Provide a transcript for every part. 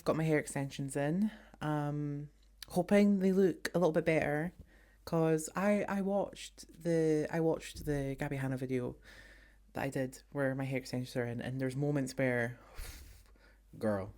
got my hair extensions in. Hoping they look a little bit better, cause I watched the Gabby Hanna video that I did where my hair extensions are in, and there's moments where, girl.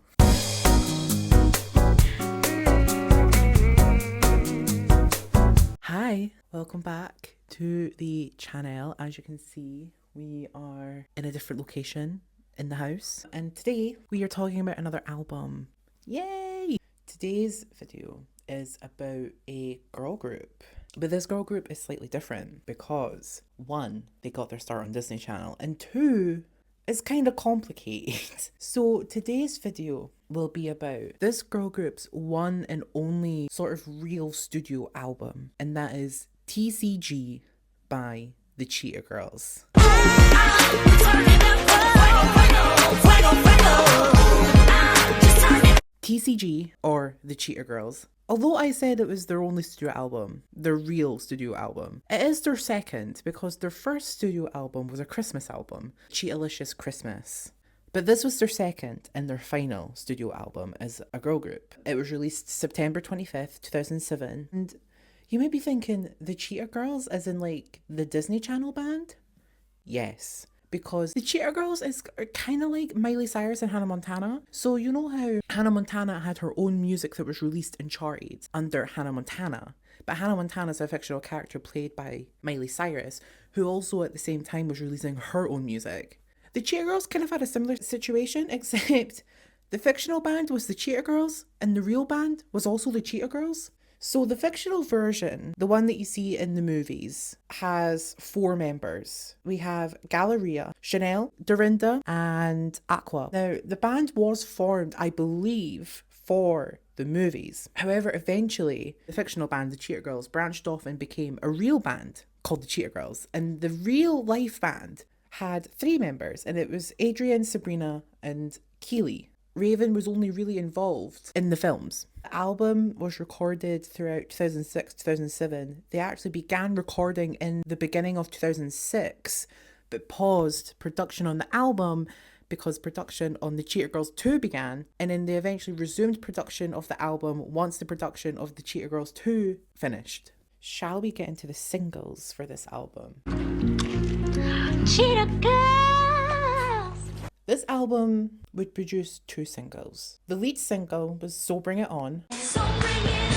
Hi, welcome back to the channel. As you can see, we are in a different location in the house, and today we are talking about another album. Yay! Today's video is about a girl group, but this girl group is slightly different because one, they got their start on Disney Channel, and two, it's kind of complicated. So today's video will be about this girl group's one and only sort of real studio album, and that is TCG by the Cheetah Girls. TCG, or the Cheetah Girls, although I said it was their only studio album, their real studio album, it is their second because their first studio album was a Christmas album, Cheetah-licious Christmas. But this was their second and their final studio album as a girl group. It was released September 25th, 2007. And you might be thinking, the Cheetah Girls as in like the Disney Channel band? Yes. Because the Cheetah Girls is kind of like Miley Cyrus and Hannah Montana. So you know how Hannah Montana had her own music that was released and charted under Hannah Montana. But Hannah Montana is a fictional character played by Miley Cyrus, who also at the same time was releasing her own music. The Cheetah Girls kind of had a similar situation, except the fictional band was the Cheetah Girls and the real band was also the Cheetah Girls. So the fictional version, the one that you see in the movies, has 4 members. We have Galleria, Chanel, Dorinda, and Aqua. Now, the band was formed, I believe, for the movies. However, eventually, the fictional band, the Cheetah Girls, branched off and became a real band called the Cheetah Girls. And the real life band had 3 members, and it was Adrian, Sabrina, and Keely. Raven was only really involved in the films. The album was recorded throughout 2006, 2007. They actually began recording in the beginning of 2006, but paused production on the album because production on the Cheetah Girls 2 began, and then they eventually resumed production of the album once the production of the Cheetah Girls 2 finished. Shall we get into the singles for this album? Cheetah Girls! This album would produce 2 singles. The lead single was So Bring It On. So bring it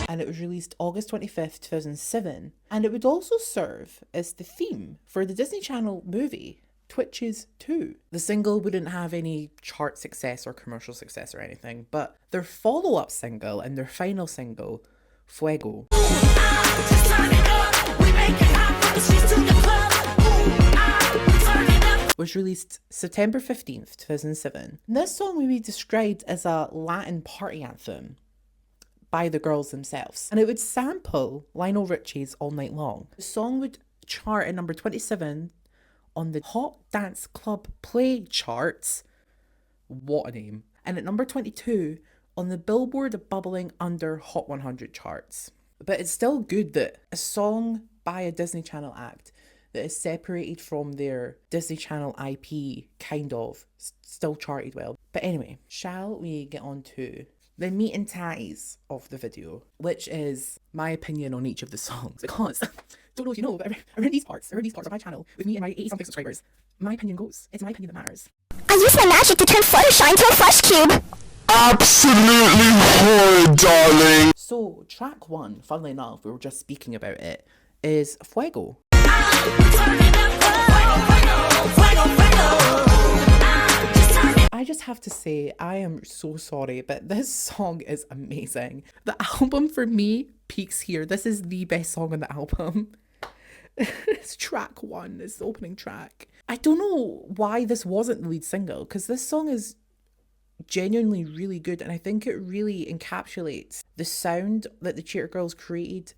on. And it was released August 25th, 2007. And it would also serve as the theme for the Disney Channel movie, Twitches 2. The single wouldn't have any chart success or commercial success or anything, but their follow-up single and their final single, Fuego, was released September 15th, 2007. And this song would be described as a Latin party anthem by the girls themselves. And it would sample Lionel Richie's All Night Long. The song would chart at number 27 on the Hot Dance Club Play charts. What a name. And at number 22 on the Billboard Bubbling Under Hot 100 charts. But it's still good that a song by a Disney Channel act that is separated from their Disney Channel IP, kind of, still charted well. But anyway, shall we get on to the meat and tatties of the video, which is my opinion on each of the songs, because, don't know if you know, but around these parts of my channel, with me and my 80-something subscribers, my opinion goes. It's my opinion that matters. I used my magic to turn Fluttershy into a flesh cube! Absolutely horrid, darling! So, track 1, funnily enough, we were just speaking about it, is Fuego. I just have to say, I am so sorry, but this song is amazing. The album for me peaks here. This is the best song on the album. It's track 1, it's the opening track. I don't know why this wasn't the lead single, because this song is genuinely really good, and I think it really encapsulates the sound that the Cheetah Girls created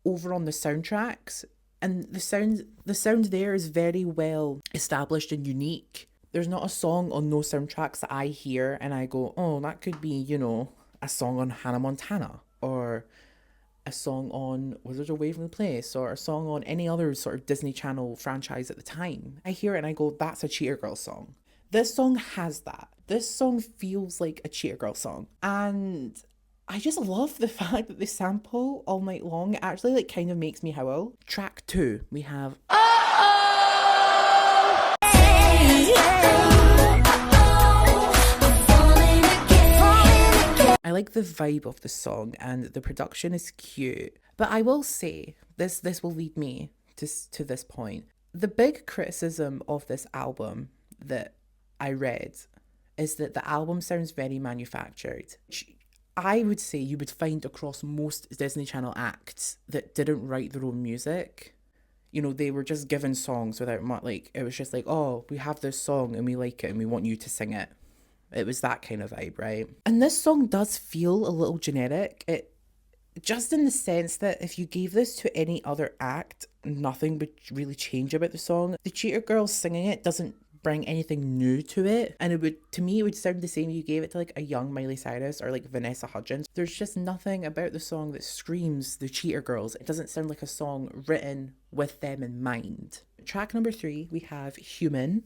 over on the soundtracks. And the sound there is very well established and unique. There's not a song on those soundtracks that I hear and I go, oh, that could be, you know, a song on Hannah Montana or a song on Wizards of Waverly Place or a song on any other sort of Disney Channel franchise at the time, I hear it and I go, that's a Cheetah Girls song. This song has that. This song feels like a Cheetah Girls song. And I just love the fact that they sample All Night Long. It actually like kind of makes me howl. Track 2, we have I like the vibe of the song and the production is cute. But I will say, this will lead me to this point. The big criticism of this album that I read is that the album sounds very manufactured. I would say you would find across most Disney Channel acts that didn't write their own music. You know, they were just given songs without much, like, it was just like, oh, we have this song and we like it and we want you to sing it. It was that kind of vibe, right? And this song does feel a little generic. It just in the sense that if you gave this to any other act, nothing would really change about the song. The Cheetah Girls singing it doesn't bring anything new to it, and it would, to me, it would sound the same if you gave it to like a young Miley Cyrus or like Vanessa Hudgens. There's just nothing about the song that screams the Cheetah Girls. It doesn't sound like a song written with them in mind. Track number 3, we have Human.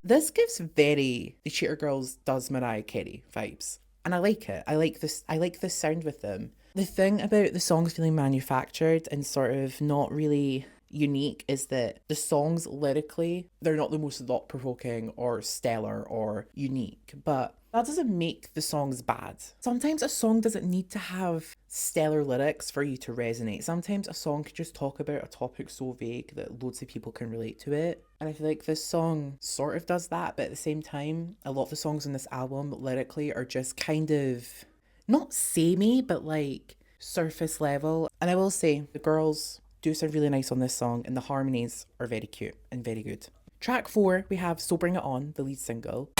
This gives very the Cheetah Girls does Mariah Carey vibes, and I like it. I like this sound with them. The thing about the songs feeling manufactured and sort of not really unique is that the songs lyrically, they're not the most thought-provoking or stellar or unique, but that doesn't make the songs bad. Sometimes a song doesn't need to have stellar lyrics for you to resonate. Sometimes a song could just talk about a topic so vague that loads of people can relate to it. And I feel like this song sort of does that, but at the same time, a lot of the songs on this album lyrically are just kind of not samey, but like surface level. And I will say, the girls do sound really nice on this song and the harmonies are very cute and very good. Track 4, we have So Bring It On, the lead single.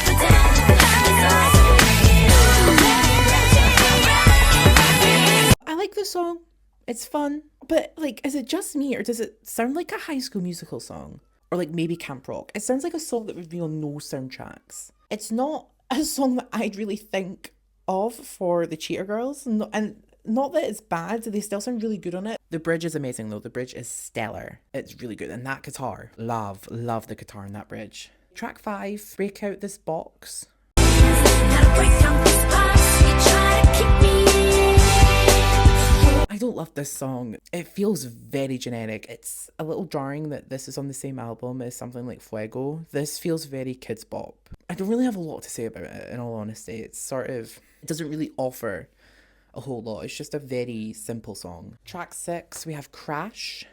I like this song. It's fun. But like, is it just me or does it sound like a High School Musical song? Or like maybe Camp Rock? It sounds like a song that would be on no soundtracks. It's not a song that I'd really think of for the Cheetah Girls. And not that it's bad, they still sound really good on it. The bridge is amazing though. The bridge is stellar. It's really good. And that guitar, love the guitar in that bridge. Track 5, Break Out This Box. I don't love this song. It feels very generic. It's a little jarring that this is on the same album as something like Fuego. This feels very kids bop. I don't really have a lot to say about it, in all honesty. It's sort of, it doesn't really offer a whole lot. It's just a very simple song. Track 6, we have Crash.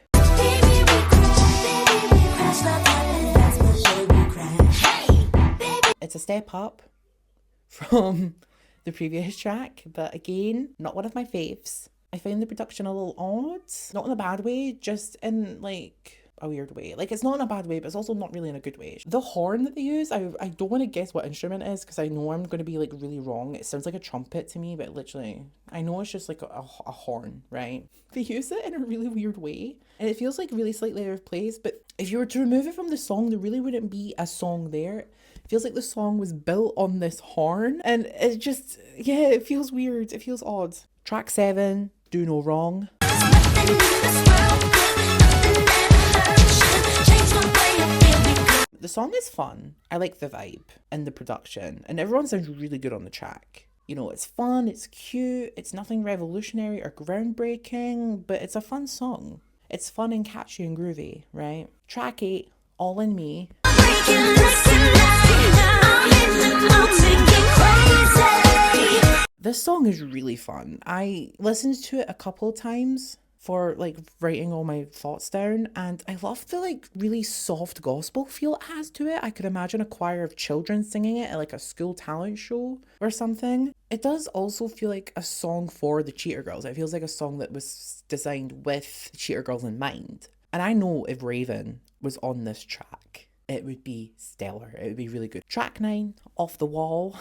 It's a step up from the previous track, but again, not one of my faves. I find the production a little odd, not in a bad way, just in like a weird way. Like, it's not in a bad way, but it's also not really in a good way. The horn that they use, I don't want to guess what instrument it is because I know I'm going to be like really wrong. It sounds like a trumpet to me, but literally, I know it's just like a horn, right? They use it in a really weird way and it feels like really slightly out of place, but if you were to remove it from the song, there really wouldn't be a song there. It feels like the song was built on this horn and it just, yeah, it feels weird. It feels odd. Track 7, Do No Wrong. The song is fun. I like the vibe and the production, and everyone sounds really good on the track. You know, it's fun, it's cute, it's nothing revolutionary or groundbreaking, but it's a fun song. It's fun and catchy and groovy, right? Track 8, All In Me. This song is really fun. I listened to it a couple of times for like writing all my thoughts down, and I love the like really soft gospel feel it has to it. I could imagine a choir of children singing it at like a school talent show or something. It does also feel like a song for the Cheetah Girls. It feels like a song that was designed with the Cheetah Girls in mind. And I know if Raven was on this track, it would be stellar. It would be really good. Track 9, Off the Wall.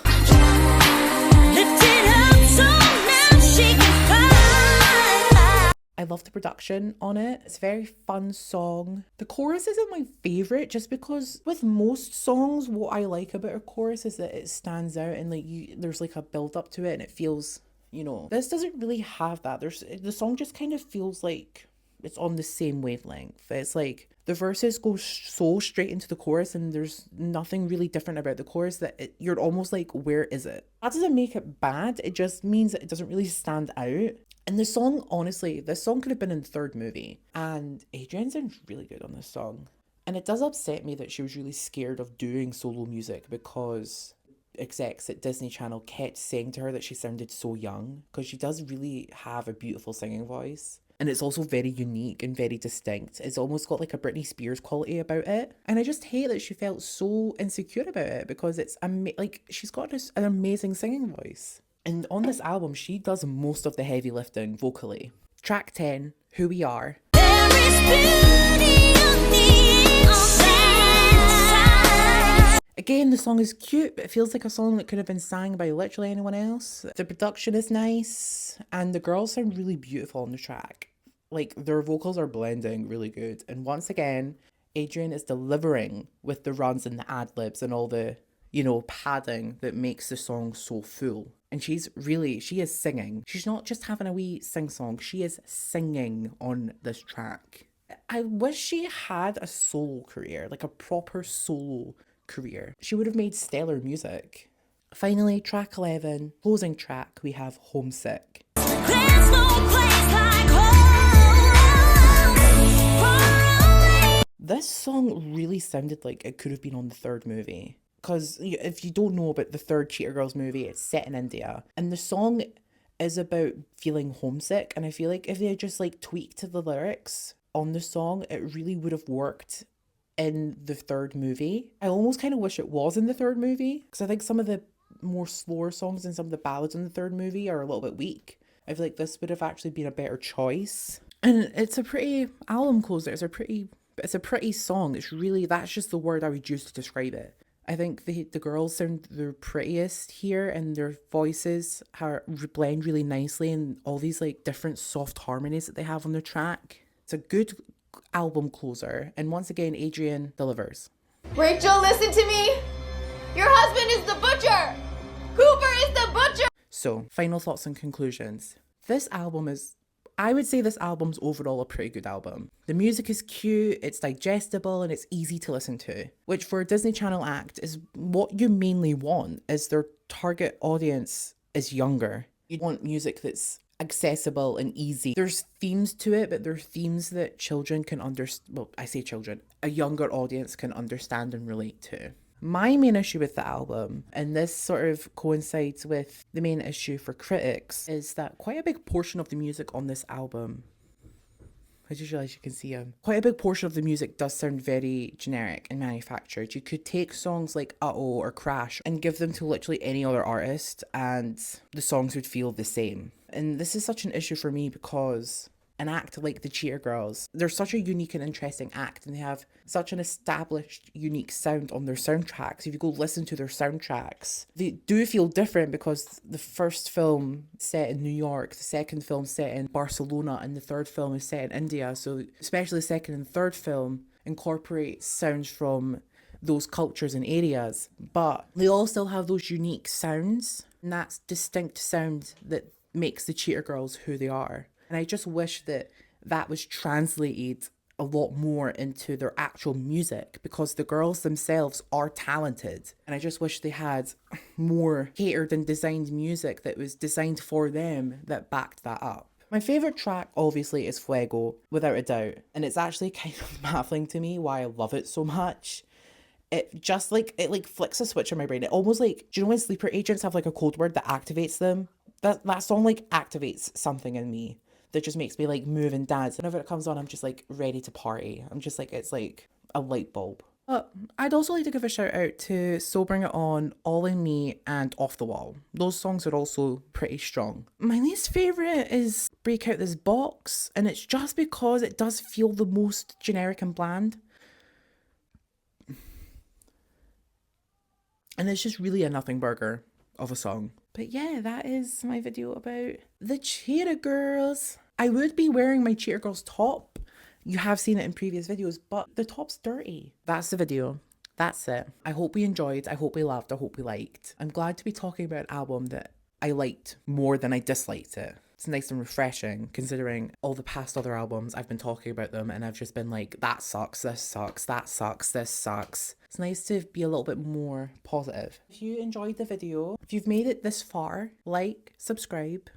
I love the production on it. It's a very fun song. The chorus isn't my favorite just because with most songs, what I like about a chorus is that it stands out and like there's like a build up to it and it feels, this doesn't really have that. The song just kind of feels like it's on the same wavelength. It's like the verses go so straight into the chorus and there's nothing really different about the chorus that you're almost like, where is it? That doesn't make it bad. It just means that it doesn't really stand out. And the song, honestly, this song could have been in the third movie. And Adrienne sounds really good on this song. And it does upset me that she was really scared of doing solo music because execs at Disney Channel kept saying to her that she sounded so young, because she does really have a beautiful singing voice. And it's also very unique and very distinct. It's almost got like a Britney Spears quality about it. And I just hate that she felt so insecure about it because it's like she's got an amazing singing voice. And on this album, she does most of the heavy lifting vocally. Track 10, Who We Are. Again, the song is cute, but it feels like a song that could have been sang by literally anyone else. The production is nice, and the girls sound really beautiful on the track. Like, their vocals are blending really good. And once again, Adrienne is delivering with the runs and the ad-libs and all the, padding that makes the song so full. And she is singing. She's not just having a wee sing-song, she is singing on this track. I wish she had a solo career, like a proper solo career. She would have made stellar music. Finally, track 11, closing track, we have Homesick. There's no place like home. This song really sounded like it could have been on the third movie. Because if you don't know about the third Cheetah Girls movie, it's set in India. And the song is about feeling homesick. And I feel like if they had just like tweaked the lyrics on the song, it really would have worked in the third movie. I almost kind of wish it was in the third movie. Because I think some of the more slower songs and some of the ballads in the third movie are a little bit weak. I feel like this would have actually been a better choice. And it's a pretty album closer. It's a pretty song. That's just the word I would use to describe it. I think the girls sound the prettiest here, and their voices blend really nicely, and all these like different soft harmonies that they have on the track. It's a good album closer, and once again, Adrienne delivers. Rachel, listen to me. Your husband is the butcher. Cooper is the butcher. So, final thoughts and conclusions. I would say this album's overall a pretty good album. The music is cute, it's digestible, and it's easy to listen to, which for a Disney Channel act is what you mainly want, is their target audience is younger. You want music that's accessible and easy. There's themes to it, but they're themes that children can understand. Well, I say children, a younger audience can understand and relate to. My main issue with the album, and this sort of coincides with the main issue for critics, is that quite a big portion of the music on this album, I just realised you can see him, quite a big portion of the music does sound very generic and manufactured. You could take songs like Uh-Oh or Crash and give them to literally any other artist and the songs would feel the same. And this is such an issue for me because an act like the Cheetah Girls, they're such a unique and interesting act, and they have such an established, unique sound on their soundtracks. If you go listen to their soundtracks, they do feel different because the first film set in New York, the second film set in Barcelona, and the third film is set in India. So especially the second and third film incorporate sounds from those cultures and areas, but they all still have those unique sounds, and that's distinct sound that makes the Cheetah Girls who they are. And I just wish that was translated a lot more into their actual music, because the girls themselves are talented. And I just wish they had more catered and designed music that was designed for them that backed that up. My favourite track, obviously, is Fuego, without a doubt. And it's actually kind of baffling to me why I love it so much. It just it flicks a switch in my brain. It almost do you know when sleeper agents have like a code word that activates them? That song activates something in me that just makes me move and dance. Whenever it comes on, I'm just ready to party. I'm just it's like a light bulb. But I'd also like to give a shout out to So Bring It On, All In Me, and Off the Wall. Those songs are also pretty strong. My least favourite is Break Out This Box, and it's just because it does feel the most generic and bland. And it's just really a nothing burger of a song. But yeah, that is my video about the Cheetah Girls. I would be wearing my Cheetah Girls top. You have seen it in previous videos, but the top's dirty. That's the video. That's it. I hope we enjoyed. I hope we laughed. I hope we liked. I'm glad to be talking about an album that I liked more than I disliked it. It's nice and refreshing considering all the past other albums I've been talking about them and I've just been like, that sucks, this sucks, that sucks, this sucks. It's nice to be a little bit more positive. If you enjoyed the video, if you've made it this far, like, subscribe,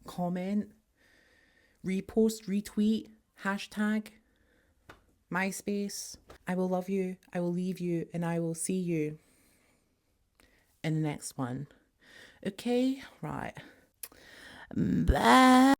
comment, repost, retweet, hashtag, MySpace. I will love you, I will leave you, and I will see you in the next one. Okay? Right. Bye.